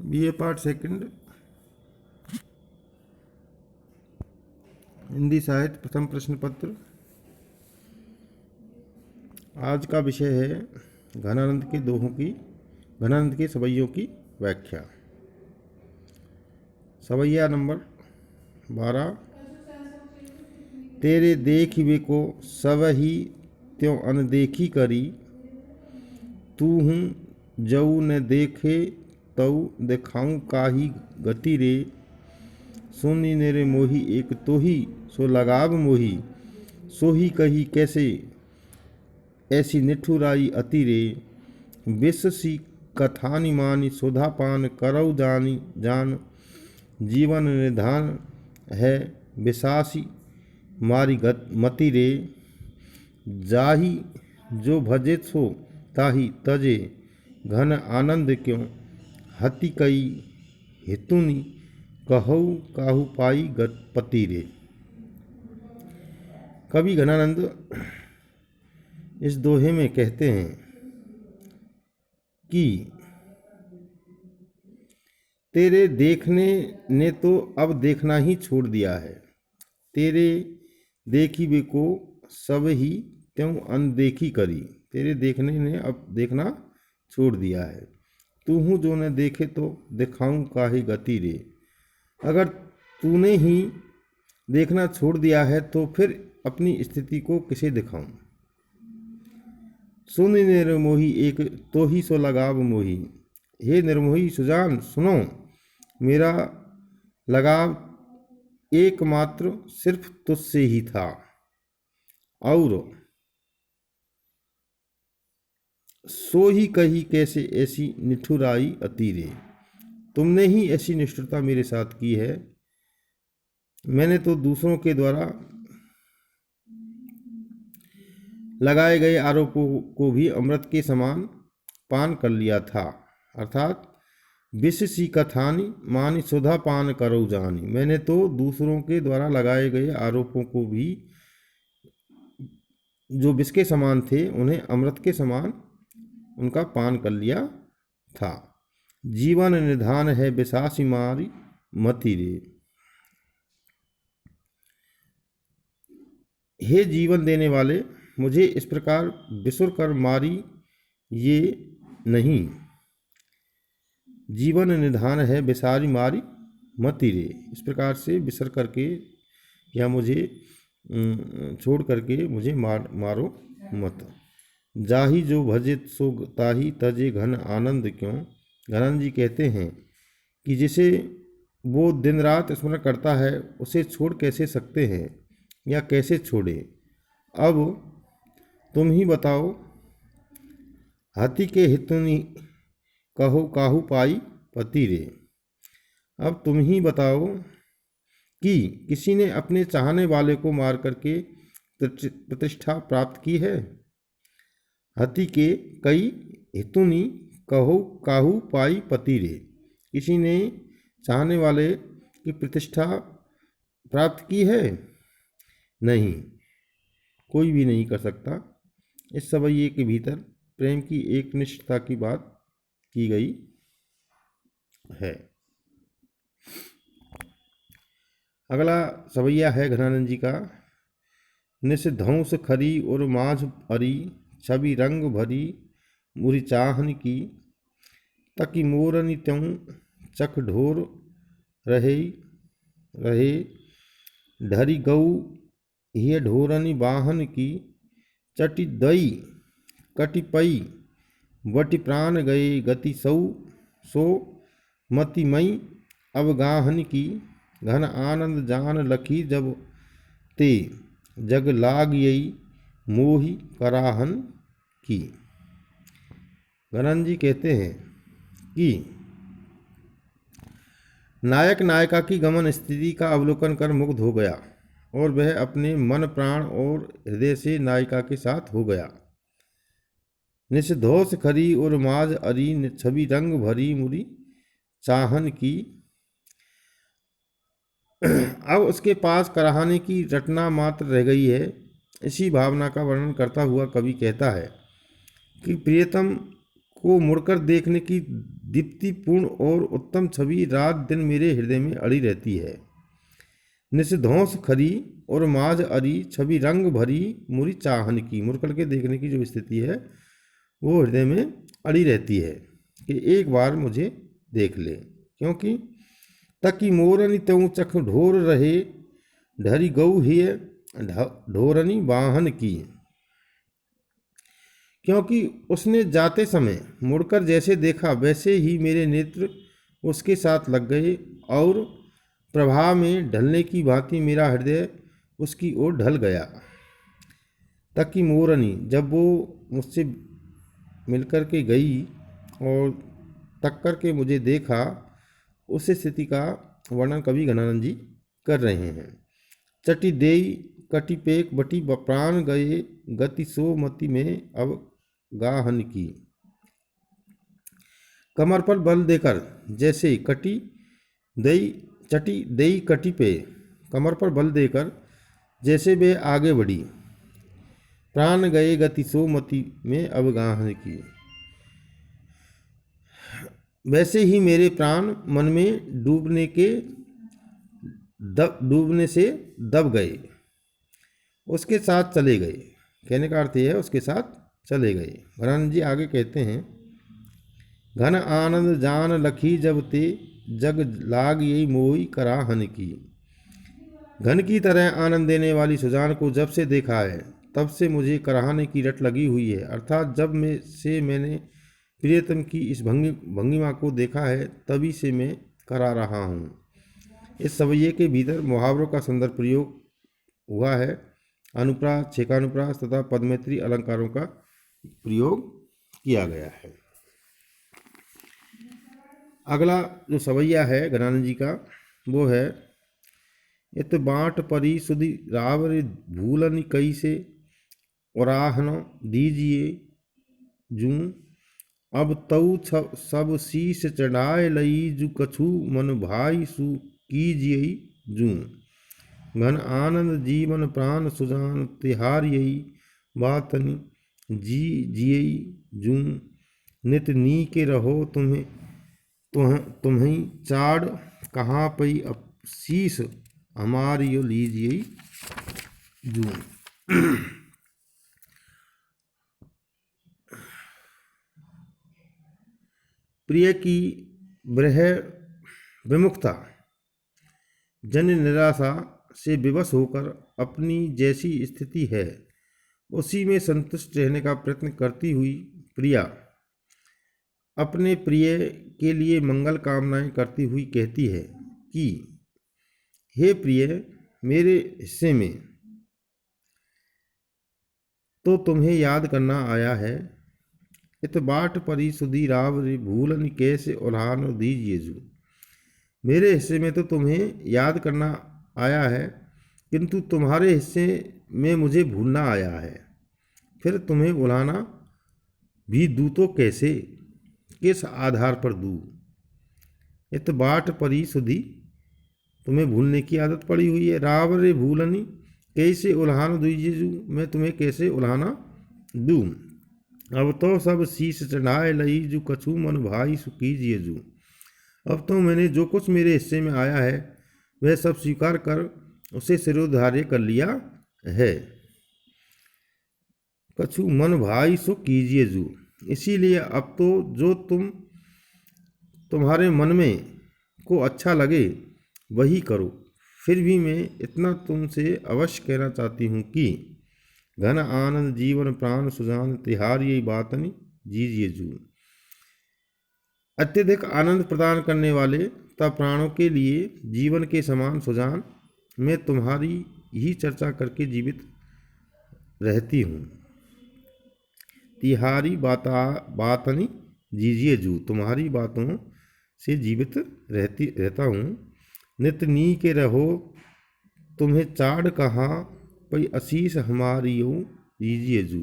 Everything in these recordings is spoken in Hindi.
बीए पार्ट सेकंड, हिंदी साहित्य, प्रथम प्रश्न पत्र। आज का विषय है घनानंद के दोहों की, घनानंद के सवैयों की व्याख्या। सवैया नंबर 12। तेरे देखिबे को सब ही त्यों अनदेखी करी, तू हूँ जऊ न देखे तऊ देखाऊं काहि गति रे, सुनी नेरे मोही एक तो ही सो लगाव मोही, सो ही कही कैसे ऐसी निठुराई अति रे, विष सी कथानि मानी सुधा पान करऊ जानी जान, जीवन निधान है विशासी मारी मति रे, जाही जो भजे सो ताही तजे, घन आनंद क्यों हति कई हितुनि, कहऊ काहू पाई गति रे। कवि घनानंद इस दोहे में कहते हैं कि तेरे देखने ने तो अब देखना ही छोड़ दिया है, तेरे देखिबे को सब ही त्यों अनदेखी करी, तेरे देखने ने अब देखना छोड़ दिया है, तू हूँ जो न देखे तो दिखाऊं काहे गति रे। अगर तूने ही देखना छोड़ दिया है तो फिर अपनी स्थिति को किसे दिखाऊं। सुन निर्मोही एक तो ही सो लगाव मोही, हे निर्मोही सुजान सुनो, मेरा लगाव एकमात्र सिर्फ तुझसे ही था, और सो ही कही कैसे ऐसी निठुराई अति रे, तुमने ही ऐसी निष्ठुरता मेरे साथ की है, मैंने तो दूसरों के द्वारा लगाए गए आरोपों को भी अमृत के समान पान कर लिया था, अर्थात विष सी कथानी मानी सुधा पान करो जानी, मैंने तो दूसरों के द्वारा लगाए गए आरोपों को भी जो विष के समान थे उन्हें अमृत के समान उनका पान कर लिया था। जीवन निधान है विशासी मारी मति रे, हे जीवन देने वाले मुझे इस प्रकार बिसुर कर मारी ये नहीं, जीवन निधान है बिसारी मारी मति रे, इस प्रकार से बिसर करके या मुझे छोड़ करके मुझे मारो मत। जाही जो भजित सो ताही तजे घन आनंद क्यों, घनानंद जी कहते हैं कि जिसे वो दिन रात स्मरण करता है उसे छोड़ कैसे सकते हैं या कैसे छोड़े। अब तुम ही बताओ, हाथी के हितुनि कहो काहू पाई पति रे, अब तुम ही बताओ कि किसी ने अपने चाहने वाले को मार करके प्रतिष्ठा प्राप्त की है। हति के कई हितुनि कहो काहू पाई पति रे, किसी ने चाहने वाले की प्रतिष्ठा प्राप्त की है? नहीं, कोई भी नहीं कर सकता। इस सवैये के भीतर प्रेम की एक निष्ठता की बात की गई है। अगला सवैया है घनानंद जी का, निषधौंस खरी और माझ अरी, छवि रंग भरी मुरी चाहन की, तकी मोरनी त्यों चख ढोर रहे रहे, ढरी गऊ ये ढोरनी वाहन की, चटी दई कटि पई वटि प्राण गए गति सौ, सो मति मई अवगाहन की, घन आनंद जान लखी जब ते जग लाग यई मोही कराहन की। घनानंद जी कहते हैं कि नायक नायिका की गमन स्थिति का अवलोकन कर मुग्ध हो गया और वह अपने मन प्राण और हृदय से नायिका के साथ हो गया। निषधौस खरी और माज अरी, छवि रंग भरी मुरी चाहन की, अब उसके पास कराहने की रटना मात्र रह गई है। इसी भावना का वर्णन करता हुआ कवि कहता है कि प्रियतम को मुड़कर देखने की दीप्तिपूर्ण और उत्तम छवि रात दिन मेरे हृदय में अड़ी रहती है। निषिध्वंस खरी और माज अरी छवि रंग भरी मुरी चाहन की, मुड़ करके देखने की जो स्थिति है वो हृदय में अड़ी रहती है कि एक बार मुझे देख ले। क्योंकि तकी मोरनी त्यों चख ढोर रहे ढरी गऊ हिय ढोरनी वाहन की। क्योंकि उसने जाते समय मुड़कर जैसे देखा वैसे ही मेरे नेत्र उसके साथ लग गए और प्रभाव में ढलने की भांति मेरा हृदय उसकी ओर ढल गया। तकी मोरनी, जब वो मुझसे मिलकर के गई और तक कर के मुझे देखा, उस स्थिति का वर्णन कवि घनानंद जी कर रहे हैं। चटी देई कटिपेक बटी प्राण गए गति सो मति में अब गाहन की। कमर पर बल देकर जैसे चटी देई कटी पे कमर पर बल देकर जैसे वे आगे बढ़ी, प्राण गए गति सो मति में अब गाहन की, वैसे ही मेरे प्राण मन में डूबने से दब गए, उसके साथ चले गए। कहने का अर्थ यह है उसके साथ चले गए। घनानंद जी आगे कहते हैं, घन आनंद जान लखी जब ते जग लाग यही मोई कराहन की। घन की तरह आनंद देने वाली सुजान को जब से देखा है तब से मुझे कराहने की रट लगी हुई है। अर्थात जब मैंने प्रियतम की इस भंगिमा को देखा है तभी से मैं करा रहा हूँ। इस सवैये के भीतर मुहावरों का सुंदर प्रयोग हुआ है। अनुप्रास, छेकानुप्रास तथा पदमैत्री अलंकारों का प्रयोग किया गया है। अगला जो सवैया है घनानंद जी का वो है, इत बाँट परी सुधि रावरे भूलन कई से उराहन दीजिए जूं। अब तऊ सब शीश चढ़ाए लई जु कछु मन भाई सु कीजिए जूं। घन आनंद जीवन प्राण सुजान तिहारियई बातनि जी जिये जूं। नित नी के रहो तुम्हें चाड़ कहाँ पई शीश हमारी लीजिए जूं। प्रिय की ब्रह विमुखता जन निराशा से विवश होकर अपनी जैसी स्थिति है उसी में संतुष्ट रहने का प्रयत्न करती हुई प्रिया अपने प्रिय के लिए मंगल कामनाएं करती हुई कहती है कि हे प्रिय, मेरे हिस्से में तो तुम्हें याद करना आया है। इत बाट परी सुधी राव भूलन कैसे उल्हान दीजिए जू। मेरे हिस्से में तो तुम्हें याद करना आया है, किंतु तुम्हारे हिस्से में मुझे भूलना आया है। फिर तुम्हें उलाना भी दूँ तो कैसे, किस आधार पर दूँ। इत बाट परी सुधी, तुम्हें भूलने की आदत पड़ी हुई है। राव रे भूलनी कैसे उल्हान दीजिए जू, मैं तुम्हें कैसे उल्हाना दूँ। अब तो सब शीश चढ़ाए लई जू कछु मन भाई सु कीजिए जू। अब तो मैंने जो कुछ मेरे हिस्से में आया है वह सब स्वीकार कर उसे सिरोधार्य कर लिया है। कछु मन भाई सो कीजिए जू, इसीलिए अब तो जो तुम्हारे मन में को अच्छा लगे वही करो। फिर भी मैं इतना तुमसे अवश्य कहना चाहती हूँ कि घन आनंद जीवन प्राण सुजान तिहारी बातनि जीजिए जू। अत्यधिक आनंद प्रदान करने वाले तथा प्राणों के लिए जीवन के समान सुजान, मैं तुम्हारी ही चर्चा करके जीवित रहती हूँ। तिहारी बातनि जीजिए जू, तुम्हारी बातों से जीवित रहता हूँ। नित नी के रहो तुम्हें चाड़ कहाँ पई आशीष हमारी दीजिए जू।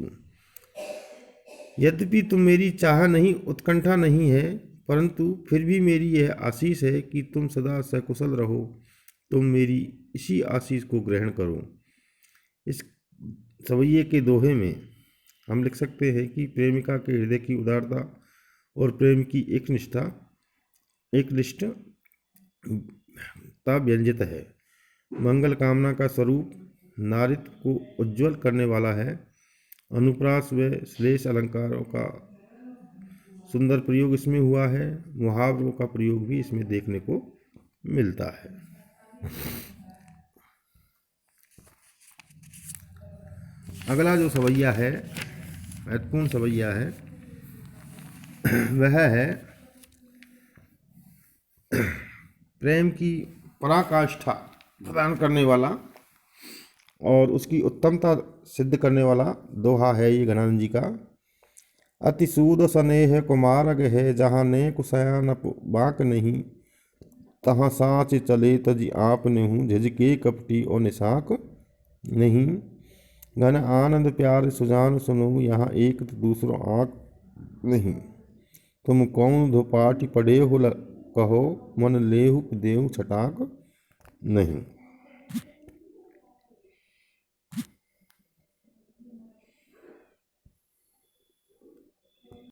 यद्यपि तुम मेरी चाह नहीं उत्कंठा नहीं है, परंतु फिर भी मेरी यह आशीष है कि तुम सदा सकुशल रहो। तुम मेरी इसी आशीष को ग्रहण करो। इस सवैये के दोहे में हम लिख सकते हैं कि प्रेमिका के हृदय की उदारता और प्रेम की एकनिष्ठता व्यंजित है। मंगल कामना का स्वरूप नारित्व को उज्ज्वल करने वाला है। अनुप्रास व श्लेष अलंकारों का सुंदर प्रयोग इसमें हुआ है। मुहावरों का प्रयोग भी इसमें देखने को मिलता है। अगला जो सवैया है, महत्वपूर्ण सवैया है, वह है प्रेम की पराकाष्ठा प्रदान करने वाला और उसकी उत्तमता सिद्ध करने वाला दोहा है ये घनानंद जी का। अति सूद स्नेह कुमारग है, जहाँ ने कुसयान बाक नहीं, तहाँ साँच चले तजी आप नेहूँ, झिझके कपटी और निशाक नहीं। घन आनंद प्यार सुजान सुनो, यहाँ एक तो दूसरो आँख नहीं। तुम कौन धोपाटी पढ़े हो कहो, मन लेहु देहु छटाक नहीं।